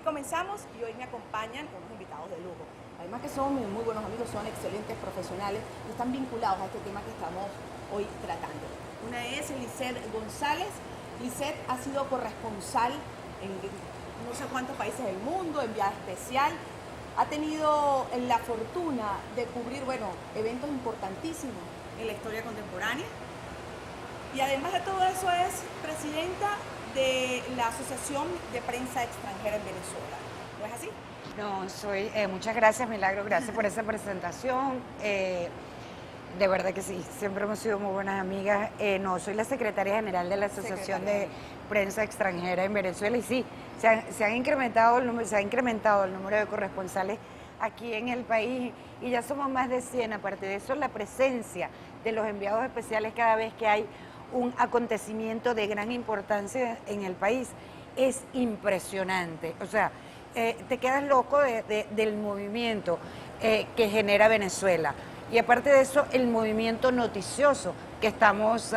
comenzamos y hoy me acompañan unos invitados de lujo. Además que son muy buenos amigos, son excelentes profesionales y están vinculados a este tema que estamos hoy tratando. Una es Lisette González. Lisette ha sido corresponsal en no sé cuántos países del mundo, enviada especial. Ha tenido la fortuna de cubrir, eventos importantísimos en la historia contemporánea. Y además de todo eso es presidenta de la Asociación de Prensa Extranjera en Venezuela. ¿No es así? No, soy, muchas gracias, Milagro, gracias por esa presentación. De verdad que sí, siempre hemos sido muy buenas amigas. No, soy la secretaria general de la Asociación de Prensa Extranjera en Venezuela y sí, se ha incrementado el número de corresponsales aquí en el país y ya somos más de 100. Aparte de eso, la presencia de los enviados especiales cada vez que hay un acontecimiento de gran importancia en el país es impresionante. O sea, te quedas loco del movimiento que genera Venezuela. Y aparte de eso, el movimiento noticioso que estamos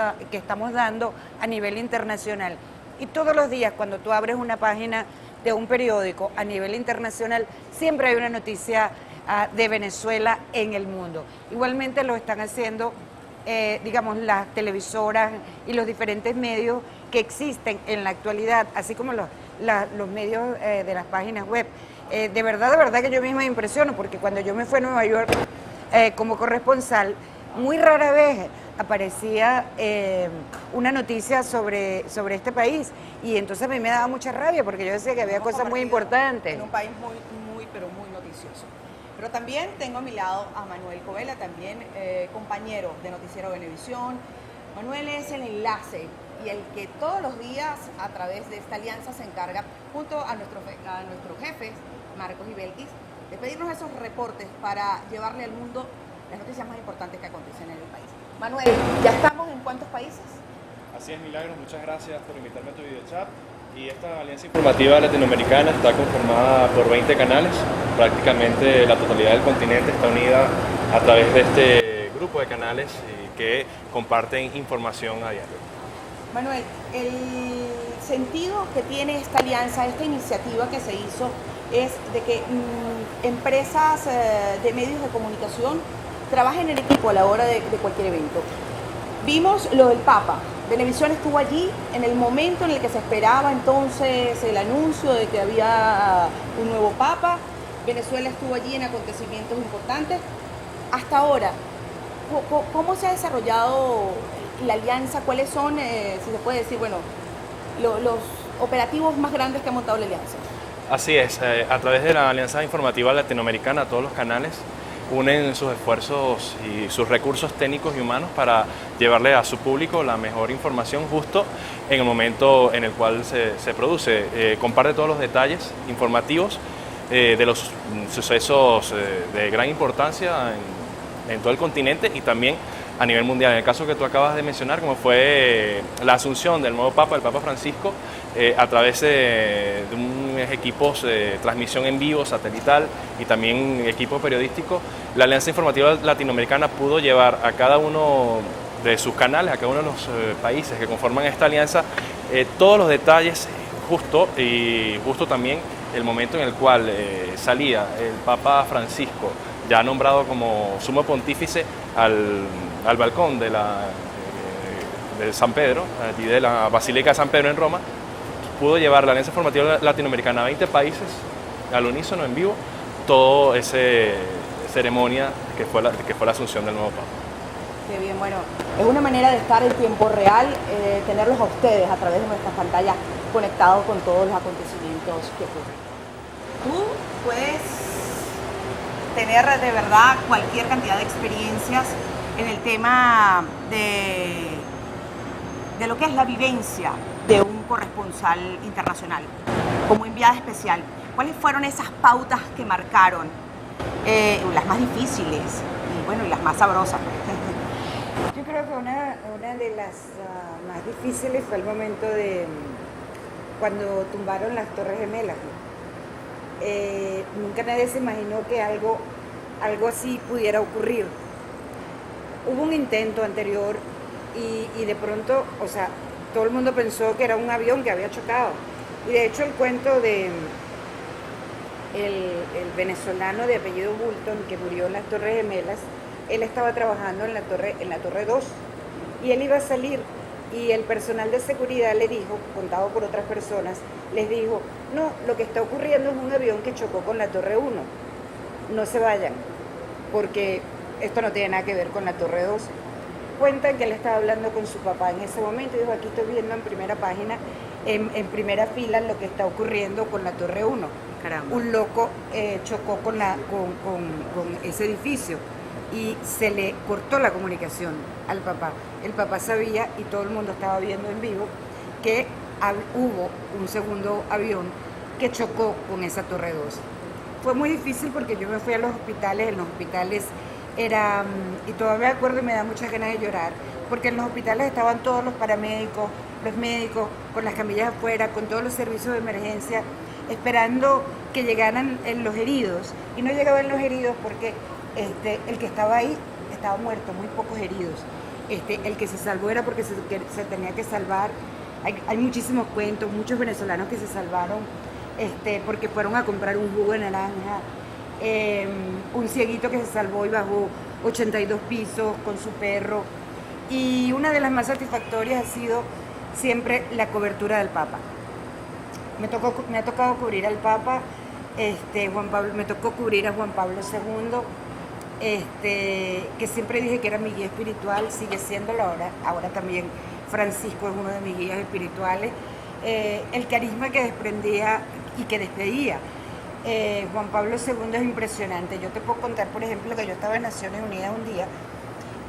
dando a nivel internacional. Y todos los días, cuando tú abres una página de un periódico a nivel internacional, siempre hay una noticia de Venezuela en el mundo. Igualmente lo están haciendo, las televisoras y los diferentes medios que existen en la actualidad, así como los medios de las páginas web. De verdad que yo misma me impresiono, porque cuando yo me fui a Nueva York como corresponsal, muy rara vez aparecía una noticia sobre este país, y entonces a mí me daba mucha rabia porque yo decía que había cosas muy importantes. En un país muy noticioso. Pero también tengo a mi lado a Manuel Covela, también compañero de Noticiero Venevisión. Manuel es el enlace y el que todos los días a través de esta alianza se encarga, junto a nuestros jefes, Marcos y Belkis, de pedirnos esos reportes para llevarle al mundo las noticias más importantes que acontecen en el país. Manuel, ¿ya estamos en cuántos países? Así es, Milagros, muchas gracias por invitarme a tu videochat. Y esta alianza informativa latinoamericana está conformada por 20 canales. Prácticamente la totalidad del continente está unida a través de este grupo de canales que comparten información a diario. Manuel, el sentido que tiene esta alianza, esta iniciativa que se hizo, es de que empresas de medios de comunicación trabajen en equipo a la hora de cualquier evento. Vimos lo del Papa. Venevisión estuvo allí en el momento en el que se esperaba entonces el anuncio de que había un nuevo Papa. Venezuela estuvo allí en acontecimientos importantes. Hasta ahora, ¿cómo se ha desarrollado la alianza? ¿Cuáles son, si se puede decir, los operativos más grandes que ha montado la alianza? Así es, a través de la Alianza Informativa Latinoamericana, todos los canales unen sus esfuerzos y sus recursos técnicos y humanos para llevarle a su público la mejor información justo en el momento en el cual se produce. Comparte todos los detalles informativos de los sucesos de gran importancia en todo el continente y también a nivel mundial. En el caso que tú acabas de mencionar, como fue la asunción del nuevo Papa, el Papa Francisco, a través de unos equipos de transmisión en vivo, satelital y también equipo periodístico, la Alianza Informativa Latinoamericana pudo llevar a cada uno de sus canales, a cada uno de los países que conforman esta alianza, todos los detalles justo también el momento en el cual salía el Papa Francisco, ya nombrado como sumo pontífice, al balcón de San Pedro, allí de la Basílica de San Pedro en Roma. Pudo llevar la Alianza Informativa Latinoamericana a 20 países al unísono en vivo, toda esa ceremonia que fue la asunción del nuevo Papa. Qué bien, es una manera de estar en tiempo real, tenerlos a ustedes a través de nuestras pantallas conectados con todos los acontecimientos que ocurren. Tú puedes tener de verdad cualquier cantidad de experiencias en el tema de lo que es la vivencia de un corresponsal internacional, como enviada especial. ¿Cuáles fueron esas pautas que marcaron? Las más difíciles y las más sabrosas. Yo creo que una de las más difíciles fue el momento de cuando tumbaron las Torres Gemelas. Nunca nadie se imaginó que algo así pudiera ocurrir. Hubo un intento anterior y de pronto, todo el mundo pensó que era un avión que había chocado. Y de hecho el cuento de el venezolano de apellido Bulton, que murió en las Torres Gemelas, él estaba trabajando en la torre 2 y él iba a salir y el personal de seguridad le dijo, contado por otras personas, les dijo, no, lo que está ocurriendo es un avión que chocó con la Torre 1, no se vayan, porque esto no tiene nada que ver con la Torre 2. Cuentan que él estaba hablando con su papá en ese momento y dijo, aquí estoy viendo en primera página, en primera fila, lo que está ocurriendo con la Torre 1. Caramba. Un loco chocó con ese edificio y se le cortó la comunicación al papá. El papá sabía, y todo el mundo estaba viendo en vivo, que hubo un segundo avión que chocó con esa Torre 2. Fue muy difícil porque yo me fui a los hospitales, en los hospitales era, y todavía me acuerdo y me da muchas ganas de llorar, porque en los hospitales estaban todos los paramédicos, los médicos, con las camillas afuera, con todos los servicios de emergencia, esperando que llegaran los heridos, y no llegaban los heridos porque el que estaba ahí estaba muerto, muy pocos heridos. El que se salvó era porque se tenía que salvar. Hay muchísimos cuentos, muchos venezolanos que se salvaron porque fueron a comprar un jugo de naranja, un cieguito que se salvó y bajó 82 pisos con su perro. Y una de las más satisfactorias ha sido siempre la cobertura del Papa. Me ha tocado cubrir al Papa, me tocó cubrir a Juan Pablo II, que siempre dije que era mi guía espiritual, sigue siéndolo ahora también Francisco es uno de mis guías espirituales. El carisma que desprendía y que despedía Juan Pablo II es impresionante. Yo te puedo contar, por ejemplo, que yo estaba en Naciones Unidas un día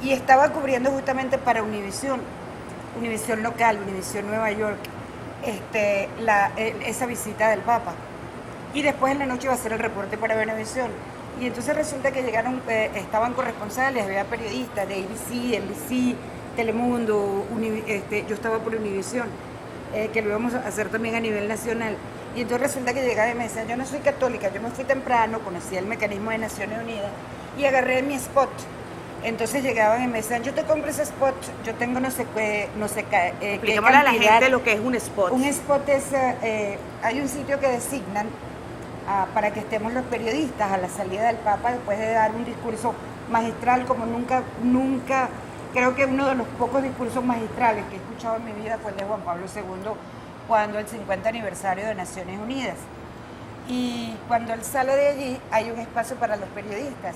y estaba cubriendo justamente para Univisión local, Univisión Nueva York, esa visita del Papa. Y después en la noche iba a hacer el reporte para Venevisión. Y entonces resulta que llegaron, estaban corresponsales, había periodistas de ABC, NBC, Telemundo, yo estaba por Univisión, que lo íbamos a hacer también a nivel nacional. Y entonces resulta que llegaban y me decían, yo no soy católica, yo me fui temprano, conocía el mecanismo de Naciones Unidas y agarré mi spot. Entonces llegaban y me decían, yo te compro ese spot, yo tengo no sé qué Expliquémosle a la gente lo que es un spot. Un spot es, hay un sitio que designan para que estemos los periodistas a la salida del Papa después de dar un discurso magistral como nunca, creo que uno de los pocos discursos magistrales que he escuchado en mi vida fue el de Juan Pablo II cuando el 50 aniversario de Naciones Unidas. Y cuando él sale de allí hay un espacio para los periodistas.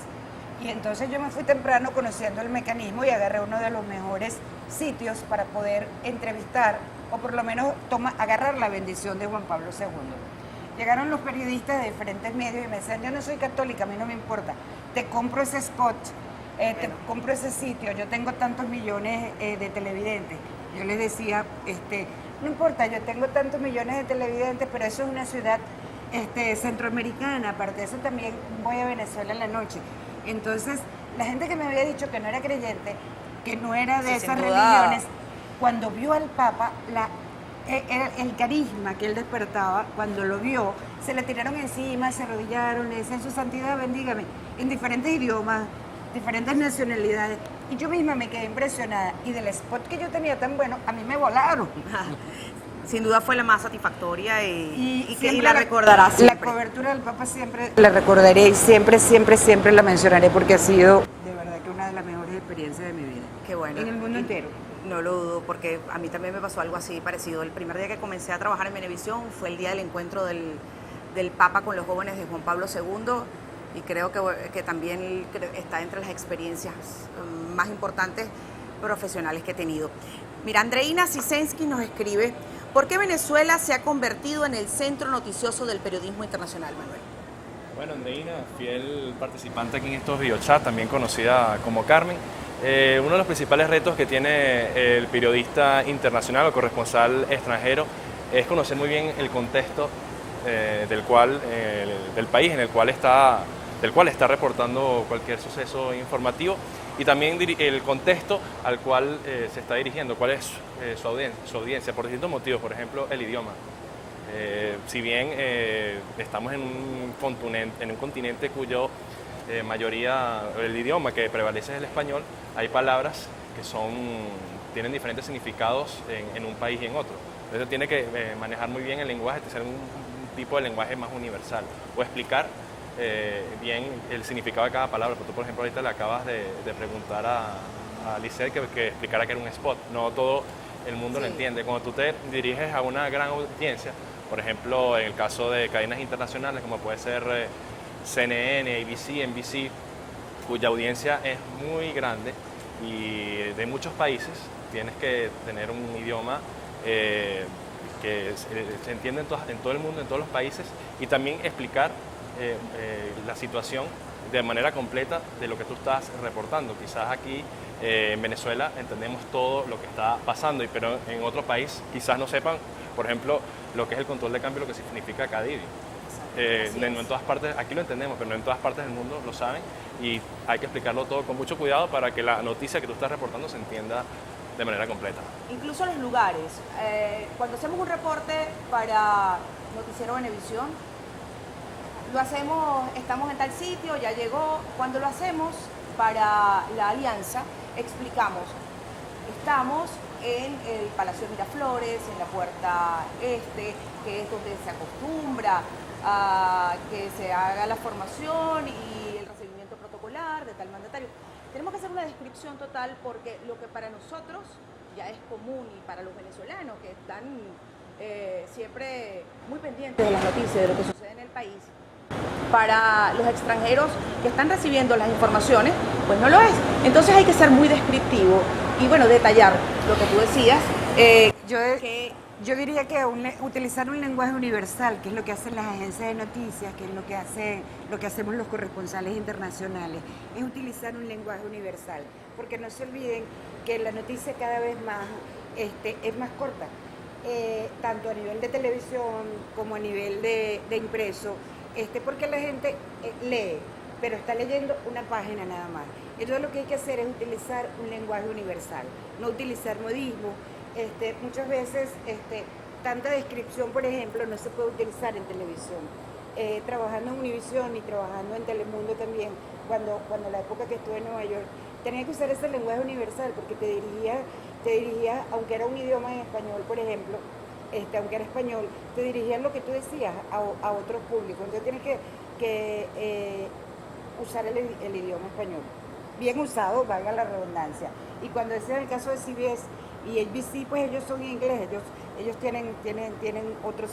Y entonces yo me fui temprano conociendo el mecanismo y agarré uno de los mejores sitios para poder entrevistar o por lo menos agarrar la bendición de Juan Pablo II. Llegaron los periodistas de diferentes medios y me decían, yo no soy católica, a mí no me importa, te compro ese spot, te compro ese sitio, yo tengo tantos millones de televidentes. Yo les decía, no importa, yo tengo tantos millones de televidentes, pero eso es una ciudad centroamericana, aparte de eso también voy a Venezuela en la noche. Entonces, la gente que me había dicho que no era creyente, que no era de esas religiones, cuando vio al Papa, el carisma que él despertaba, cuando lo vio, se le tiraron encima, se arrodillaron, le decían, su santidad, bendígame, en diferentes idiomas, diferentes nacionalidades. Y yo misma me quedé impresionada. Y del spot que yo tenía tan bueno, a mí me volaron. Sin duda fue la más satisfactoria y siempre la recordarás siempre. La cobertura del Papa siempre la recordaré y siempre la mencionaré porque ha sido de verdad que una de las mejores experiencias de mi vida. Qué bueno. En el mundo entero. No lo dudo, porque a mí también me pasó algo así parecido. El primer día que comencé a trabajar en Venevisión fue el día del encuentro del Papa con los jóvenes de Juan Pablo II y creo que también está entre las experiencias más importantes profesionales que he tenido. Mira, Andreina Cisensky nos escribe, ¿por qué Venezuela se ha convertido en el centro noticioso del periodismo internacional, Manuel? Bueno, Andreina, fiel participante aquí en estos videochats, también conocida como Carmen. Uno de los principales retos que tiene el periodista internacional o corresponsal extranjero es conocer muy bien el contexto del país del cual está reportando cualquier suceso informativo y también el contexto al cual se está dirigiendo, cuál es su audiencia, por distintos motivos, por ejemplo, el idioma. Si bien estamos en un continente cuyo mayoría, el idioma que prevalece es el español, hay palabras que tienen diferentes significados en un país y en otro. Entonces tiene que manejar muy bien el lenguaje, ser un tipo de lenguaje más universal o explicar bien el significado de cada palabra. Tú, por ejemplo, ahorita le acabas de preguntar a Lisette que explicara que era un spot. No todo el mundo lo entiende. Cuando tú te diriges a una gran audiencia, por ejemplo, en el caso de cadenas internacionales como puede ser CNN, ABC, NBC, cuya audiencia es muy grande y de muchos países, tienes que tener un idioma que se entiende en todo el mundo, en todos los países, y también explicar la situación de manera completa de lo que tú estás reportando. Quizás aquí en Venezuela entendemos todo lo que está pasando, pero en otro país quizás no sepan, por ejemplo, lo que es el control de cambio, lo que significa CADIVI. No en todas partes, aquí lo entendemos, pero no en todas partes del mundo lo saben, y hay que explicarlo todo con mucho cuidado para que la noticia que tú estás reportando se entienda de manera completa. Incluso los lugares. Cuando hacemos un reporte para Noticiero Venevisión, lo hacemos, estamos en tal sitio, ya llegó. Cuando lo hacemos para la Alianza, explicamos, estamos en el Palacio Miraflores, en la Puerta Este, que es donde se acostumbra a que se haga la formación y el recibimiento protocolar de tal mandatario. Tenemos que hacer una descripción total porque lo que para nosotros ya es común y para los venezolanos que están siempre muy pendientes de las noticias, de lo que sucede en el país, para los extranjeros que están recibiendo las informaciones, pues no lo es. Entonces hay que ser muy descriptivo y bueno, detallar lo que tú decías. Yo diría que utilizar un lenguaje universal, que es lo que hacen las agencias de noticias, que es lo que hacemos los corresponsales internacionales, es utilizar un lenguaje universal, porque no se olviden que la noticia cada vez más es más corta, tanto a nivel de televisión como a nivel de impreso, porque la gente lee, pero está leyendo una página nada más. Entonces lo que hay que hacer es utilizar un lenguaje universal, no utilizar modismo. Muchas veces tanta descripción, por ejemplo, no se puede utilizar en televisión. Trabajando en Univisión y trabajando en Telemundo también, cuando la época que estuve en Nueva York, tenía que usar ese lenguaje universal porque te dirigía, aunque era un idioma en español, por ejemplo, aunque era español, te dirigían lo que tú decías a otro público. Entonces tienes que usar el idioma español. Bien usado, valga la redundancia. Y cuando ese es el caso de CBS y ABC, pues ellos son en inglés, ellos tienen otro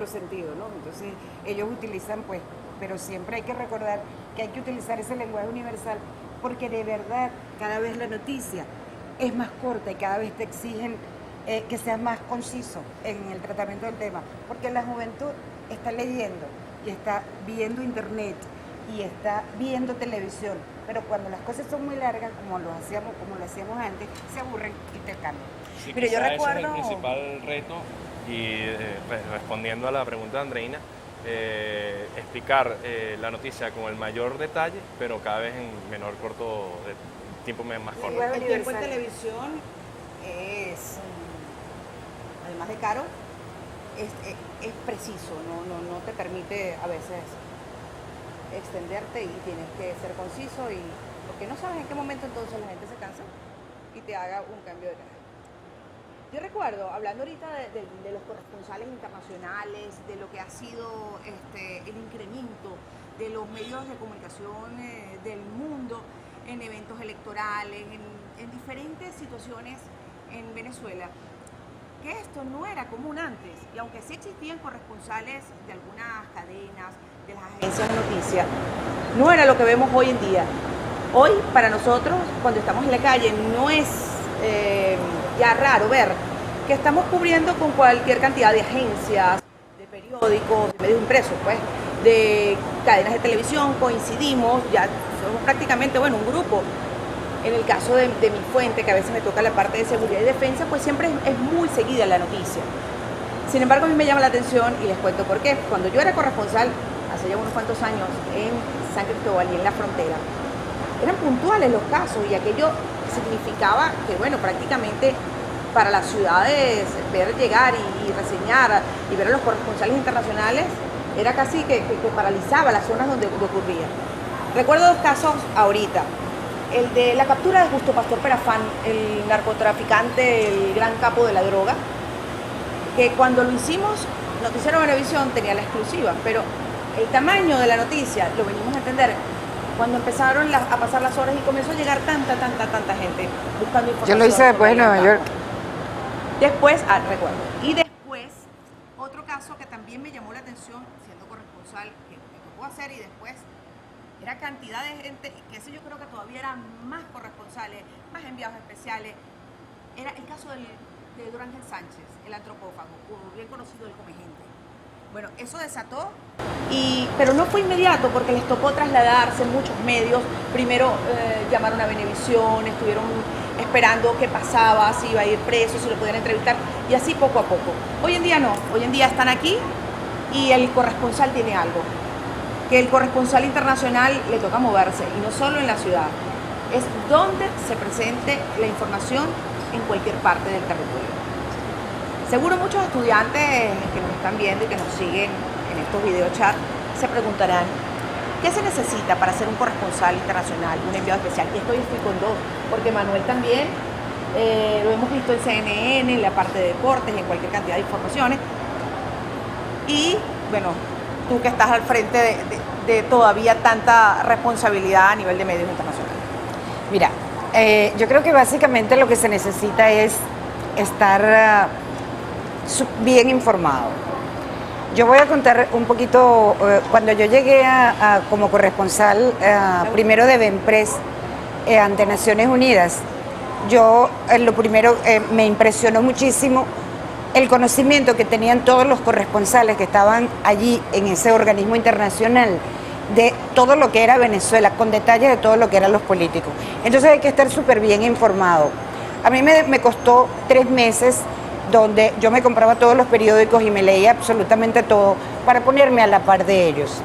sentido, ¿no? Entonces ellos utilizan, pues, pero siempre hay que recordar que hay que utilizar ese lenguaje universal porque de verdad cada vez la noticia es más corta y cada vez te exigen que seas más conciso en el tratamiento del tema, porque la juventud está leyendo y está viendo internet y está viendo televisión, pero cuando las cosas son muy largas, como lo hacíamos antes, se aburren y te cambian. Sí, Pero yo recuerdo... Ese es el principal reto y pues, respondiendo a la pregunta de Andreina, explicar la noticia con el mayor detalle, pero cada vez en menor tiempo más corto. El tiempo en televisión es, además de caro, es preciso, no te permite a veces extenderte y tienes que ser conciso y porque no sabes en qué momento entonces la gente se cansa y te haga un cambio de canal. Yo recuerdo, hablando ahorita de los corresponsales internacionales, de lo que ha sido el incremento de los medios de comunicación del mundo en eventos electorales, en diferentes situaciones en Venezuela, que esto no era común antes, y aunque sí existían corresponsales de algunas cadenas, de las agencias de noticias, no era lo que vemos hoy en día. Hoy, para nosotros, cuando estamos en la calle, no es ya raro ver que estamos cubriendo con cualquier cantidad de agencias, de periódicos, de medios impresos, pues, de cadenas de televisión, coincidimos, ya somos prácticamente, un grupo. En el caso de mi fuente, que a veces me toca la parte de seguridad y defensa, pues siempre es muy seguida la noticia. Sin embargo, a mí me llama la atención y les cuento por qué. Cuando yo era corresponsal, hace ya unos cuantos años, en San Cristóbal y en la frontera, eran puntuales los casos y aquello significaba que, prácticamente para las ciudades ver llegar y reseñar y ver a los corresponsales internacionales era casi que paralizaba las zonas donde ocurría. Recuerdo dos casos ahorita. El de la captura de Justo Pastor Perafán, el narcotraficante, el gran capo de la droga, que cuando lo hicimos Noticiero Venevisión tenía la exclusiva, pero el tamaño de la noticia lo venimos a entender cuando empezaron a pasar las horas y comenzó a llegar tanta gente buscando información. Yo lo hice después de Nueva York. Después, recuerdo. Y después, otro caso que también me llamó la atención, siendo corresponsal, que me tocó hacer, y después era cantidad de gente, que ese yo creo que todavía eran más corresponsales, más enviados especiales, era el caso de Durán Sánchez, el antropófago, o bien conocido el Come Gente. Bueno, eso desató, pero no fue inmediato porque les tocó trasladarse muchos medios. Primero llamaron a Venevisión, estuvieron esperando qué pasaba, si iba a ir preso, si lo podían entrevistar, y así poco a poco. Hoy en día no, hoy en día están aquí y el corresponsal tiene algo, que el corresponsal internacional le toca moverse, y no solo en la ciudad, es donde se presente la información en cualquier parte del territorio. Seguro muchos estudiantes que nos están viendo y que nos siguen en estos videochats se preguntarán, ¿qué se necesita para ser un corresponsal internacional, un enviado especial? Y estoy con dos, porque Manuel también, lo hemos visto en CNN, en la parte de deportes, en cualquier cantidad de informaciones. Y bueno, tú que estás al frente de todavía tanta responsabilidad a nivel de medios internacionales. Mira, yo creo que básicamente lo que se necesita es estar bien informado. Yo voy a contar un poquito, cuando yo llegué como corresponsal primero de Venpress ante Naciones Unidas, yo lo primero me impresionó muchísimo el conocimiento que tenían todos los corresponsales que estaban allí en ese organismo internacional de todo lo que era Venezuela, con detalles de todo lo que eran los políticos. Entonces hay que estar súper bien informado. A mí me costó 3 meses donde yo me compraba todos los periódicos y me leía absolutamente todo para ponerme a la par de ellos.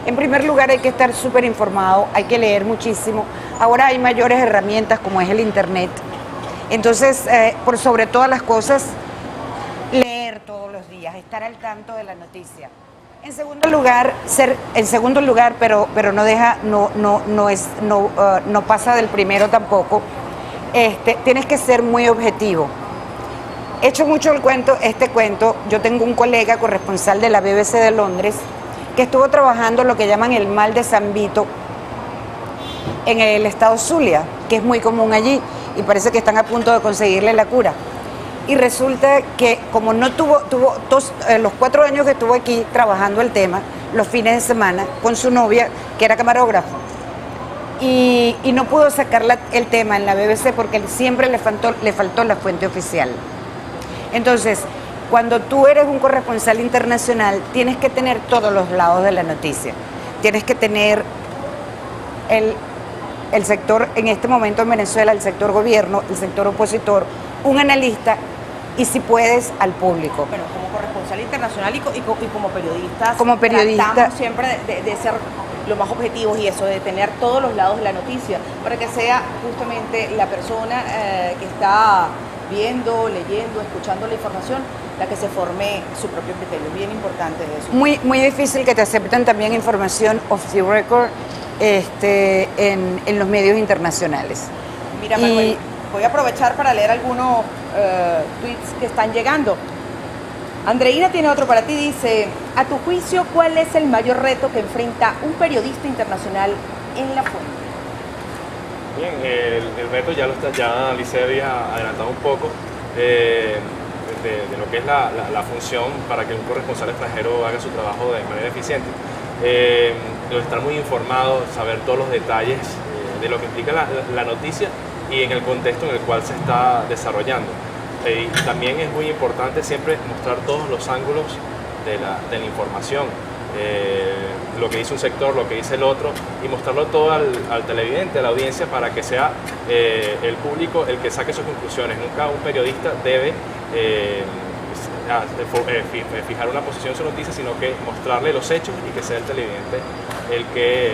En primer lugar, hay que estar súper informado, hay que leer muchísimo. Ahora hay mayores herramientas como es el internet. Entonces, por sobre todas las cosas, leer todos los días, estar al tanto de la noticia. En segundo lugar, pero no pasa del primero tampoco. Tienes que ser muy objetivo. He hecho mucho este cuento. Yo tengo un colega corresponsal de la BBC de Londres que estuvo trabajando lo que llaman el mal de San Vito en el estado Zulia, que es muy común allí, y parece que están a punto de conseguirle la cura. Y resulta que como no tuvo los 4 años que estuvo aquí trabajando el tema, los fines de semana, con su novia, que era camarógrafo, y no pudo sacar el tema en la BBC porque siempre le faltó la fuente oficial. Entonces, cuando tú eres un corresponsal internacional, tienes que tener todos los lados de la noticia. Tienes que tener el sector, en este momento en Venezuela, el sector gobierno, el sector opositor, un analista y, si puedes, al público. Bueno, como corresponsal internacional y como periodistas, como periodista, tratamos siempre de ser lo más objetivos y eso, de tener todos los lados de la noticia, para que sea justamente la persona que está viendo, leyendo, escuchando la información, la que se forme su propio criterio. Bien importante eso. Muy difícil que te acepten también información off the record en los medios internacionales. Mira, Manuel, voy a aprovechar para leer algunos tweets que están llegando. Andreina tiene otro para ti, dice: a tu juicio, ¿cuál es el mayor reto que enfrenta un periodista internacional en la fuente? Bien, el reto ya Alicia había adelantado un poco de lo que es la función para que un corresponsal extranjero haga su trabajo de manera eficiente. Estar muy informado, saber todos los detalles de lo que implica la noticia y en el contexto en el cual se está desarrollando. Y también es muy importante siempre mostrar todos los ángulos de la información, lo que dice un sector, lo que dice el otro, y mostrarlo todo al televidente, a la audiencia, para que sea el público el que saque sus conclusiones. Nunca un periodista debe fijar una posición en su noticia, sino que mostrarle los hechos y que sea el televidente el que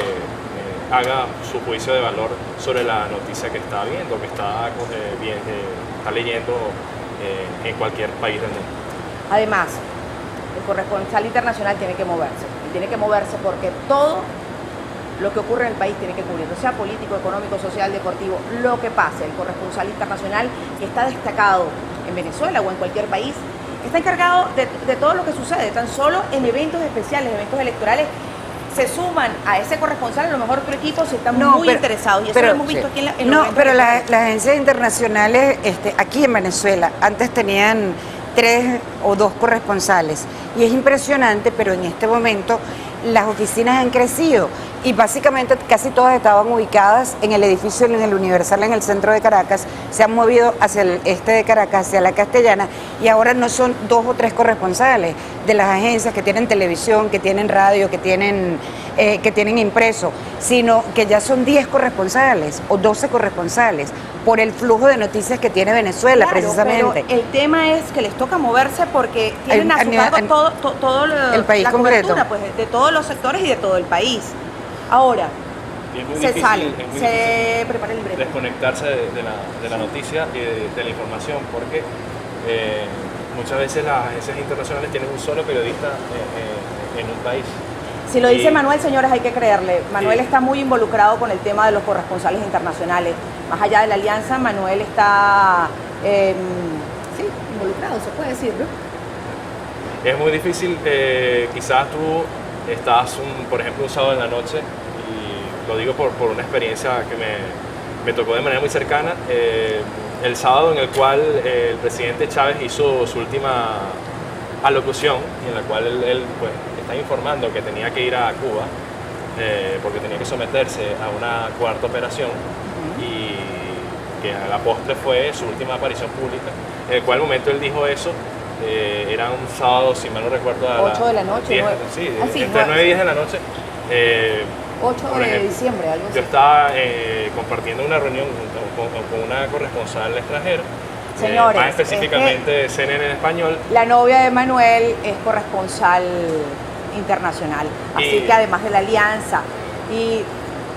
haga su juicio de valor sobre la noticia que está viendo, que está leyendo en cualquier país del mundo. Además, el corresponsal internacional tiene que moverse. Y tiene que moverse porque todo lo que ocurre en el país tiene que cubrirlo, sea político, económico, social, deportivo, lo que pase. El corresponsal internacional que está destacado en Venezuela o en cualquier país está encargado de todo lo que sucede, tan solo en eventos especiales, eventos electorales. Se suman a ese corresponsal, a lo mejor otro equipo si están muy interesados. Y eso lo hemos visto aquí en No, pero las agencias internacionales aquí en Venezuela antes tenían 3 o 2 corresponsales. Y es impresionante, pero en este momento las oficinas han crecido y básicamente casi todas estaban ubicadas en el edificio en el Universal en el centro de Caracas, se han movido hacia el este de Caracas, hacia la Castellana, y ahora no son 2 o 3 corresponsales de las agencias que tienen televisión, que tienen radio, que tienen impreso, sino que ya son 10 corresponsales o 12 corresponsales por el flujo de noticias que tiene Venezuela, claro, precisamente. Pero el tema es que les toca moverse porque tienen a su cargo todo el país la completo, cobertura, pues, de todos los sectores y de todo el país. Ahora, se prepara el libreto. Desconectarse de la noticia y de la información, porque muchas veces las agencias internacionales tienen un solo periodista en un país. Si lo dice Manuel, señores, hay que creerle. Manuel está muy involucrado con el tema de los corresponsales internacionales. Más allá de la alianza, Manuel está involucrado, se puede decir, ¿no? Es muy difícil, quizás tú estás, por ejemplo, un sábado en la noche, y lo digo por una experiencia que me tocó de manera muy cercana, el sábado en el cual el presidente Chávez hizo su última alocución, en la cual él pues, está informando que tenía que ir a Cuba, porque tenía que someterse a una cuarta operación, y que a la postre fue su última aparición pública, en el cual momento él dijo eso. Era un sábado, si mal no recuerdo, a 8 de la noche, 10, entre 9 y 10 de la noche. 8 de diciembre, algo así. Yo estaba compartiendo una reunión con una corresponsal extranjera, señores, más específicamente CNN en español. La novia de Manuel es corresponsal internacional, así que además de la alianza y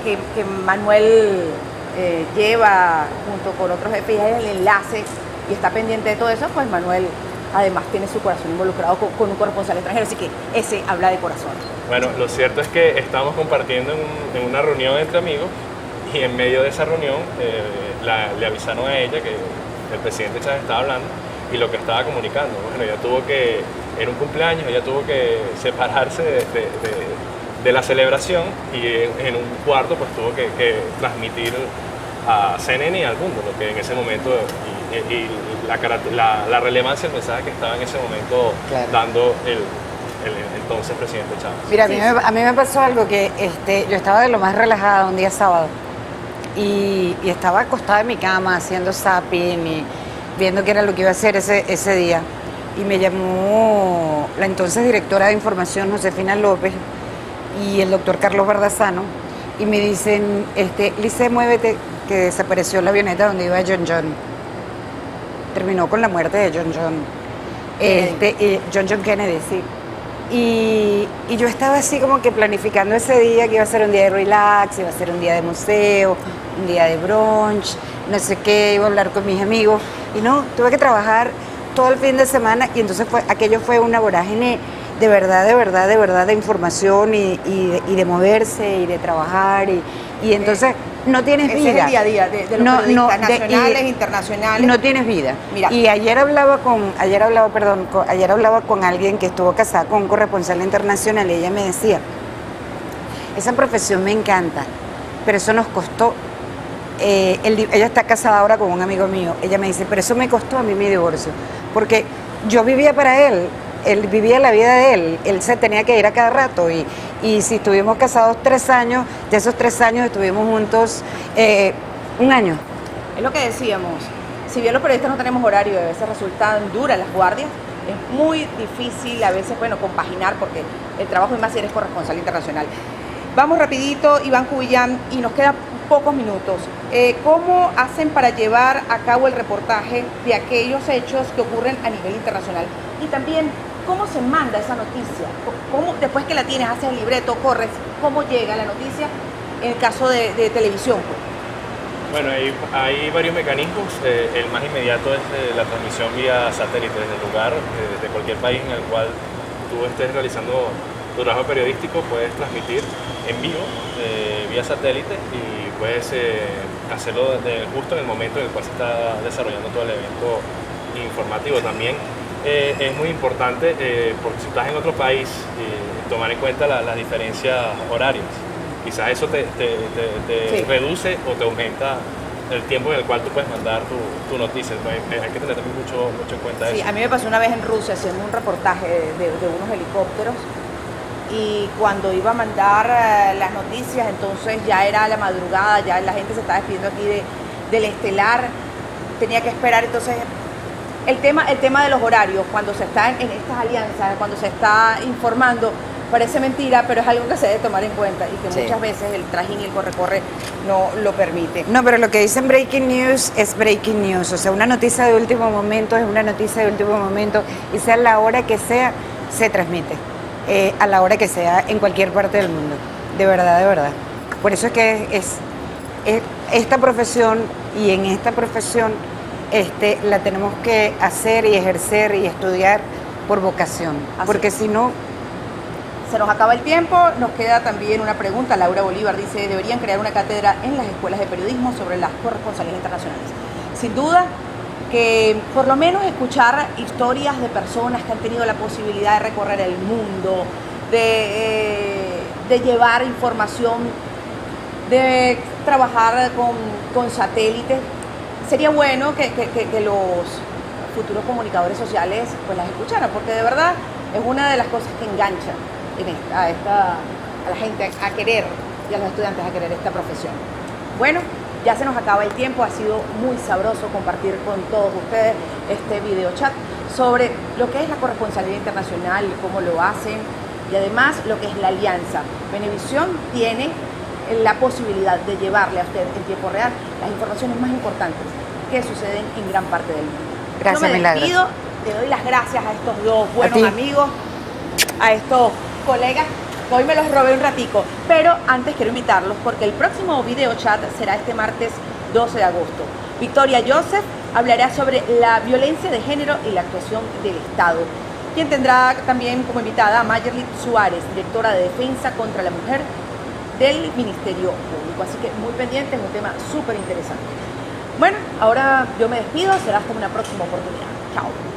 que Manuel lleva junto con otros jefes el enlace y está pendiente de todo eso, pues Manuel además tiene su corazón involucrado con un corresponsal extranjero, así que ese habla de corazón. Bueno, lo cierto es que estábamos compartiendo en una reunión entre amigos, y en medio de esa reunión le avisaron a ella que el presidente Chávez estaba hablando y lo que estaba comunicando. Bueno, ella tuvo que, era un cumpleaños, ella tuvo que separarse de la celebración, y en un cuarto pues tuvo que transmitir a CNN y al mundo lo que en ese momento y la relevancia del mensaje que estaba en ese momento dando el entonces presidente Chávez. Mira, a mí me pasó algo que yo estaba de lo más relajada un día sábado y estaba acostada en mi cama haciendo zapping y viendo qué era lo que iba a hacer ese día, y me llamó la entonces directora de información Josefina López y el doctor Carlos Bardazano, y me dicen, Lice, muévete, que desapareció la avioneta donde iba John. Terminó con la muerte de John. John Kennedy, sí. Y yo estaba así como que planificando ese día, que iba a ser un día de relax, iba a ser un día de museo, un día de brunch, no sé qué, iba a hablar con mis amigos. Y no, tuve que trabajar todo el fin de semana, y entonces aquello fue una vorágine de verdad de información y de moverse y de trabajar, y entonces no tienes vida. Es el día a día de los periodistas nacionales, internacionales. No tienes vida. Mira. Y ayer hablaba con alguien que estuvo casada con un corresponsal internacional, y ella me decía, esa profesión me encanta, pero eso nos costó. Ella está casada ahora con un amigo mío. Ella me dice, pero eso me costó a mí mi divorcio, porque yo vivía para él vivía la vida de él se tenía que ir a cada rato, y si estuvimos casados 3 años, de esos 3 años estuvimos juntos 1 año. Es lo que decíamos, si bien los periodistas no tenemos horario y a veces resultan duras las guardias, es muy difícil a veces, compaginar, porque el trabajo, y más si eres corresponsal internacional. Vamos rapidito, Iván Cubillán, y nos quedan pocos minutos. ¿Cómo hacen para llevar a cabo el reportaje de aquellos hechos que ocurren a nivel internacional? Y también, ¿cómo se manda esa noticia? ¿Cómo, después que la tienes, haces el libreto, corres, cómo llega la noticia en el caso de televisión? Bueno, hay varios mecanismos. El más inmediato es la transmisión vía satélite desde el lugar, desde cualquier país en el cual tú estés realizando tu trabajo periodístico. Puedes transmitir en vivo vía satélite, y puedes hacerlo justo en el momento en el cual se está desarrollando todo el evento informativo. También es muy importante porque si estás en otro país, tomar en cuenta las diferencias horarias. Quizás eso te Sí. reduce o te aumenta el tiempo en el cual tú puedes mandar tu noticia. ¿No? Hay que tener también mucho en cuenta Sí, eso. a mí me pasó una vez en Rusia haciendo un reportaje de unos helicópteros y cuando iba a mandar las noticias, entonces ya era la madrugada, ya la gente se estaba despidiendo aquí del estelar, tenía que esperar, entonces el tema de los horarios, cuando se está en estas alianzas, cuando se está informando, parece mentira, pero es algo que se debe tomar en cuenta y que Sí. muchas veces el trajín y el corre-corre no lo permite. No, pero lo que dicen breaking news es breaking news. O sea, una noticia de último momento es una noticia de último momento y sea la hora que sea, se transmite. A la hora que sea, en cualquier parte del mundo. De verdad, de verdad. Por eso es que es esta profesión y en esta profesión la tenemos que hacer y ejercer y estudiar por vocación. Así Porque es. si no, Se nos acaba el tiempo, nos queda también una pregunta. Laura Bolívar dice, deberían crear una cátedra en las escuelas de periodismo sobre las corresponsalías internacionales. Sin duda que por lo menos escuchar historias de personas que han tenido la posibilidad de recorrer el mundo, de llevar información, de trabajar con satélites, sería bueno que los futuros comunicadores sociales pues las escucharan, porque de verdad es una de las cosas que engancha a la gente a querer y a los estudiantes a querer esta profesión. Bueno, ya se nos acaba el tiempo, ha sido muy sabroso compartir con todos ustedes este video chat sobre lo que es la corresponsalía internacional, cómo lo hacen y además lo que es la alianza. Venevisión tiene la posibilidad de llevarle a usted en tiempo real las informaciones más importantes que suceden en gran parte del mundo. Gracias, Yo me Milagros. despido, le doy las gracias a estos dos buenos ti. amigos, a estos colegas. Hoy me los robé un ratico, pero antes quiero invitarlos porque el próximo video chat será este martes 12 de agosto. Victoria Joseph hablará sobre la violencia de género y la actuación del Estado. Quien tendrá también como invitada a Mayerly Suárez, directora de Defensa contra la Mujer del Ministerio Público. Así que muy pendiente, es un tema súper interesante. Bueno, ahora yo me despido, será hasta una próxima oportunidad. Chao.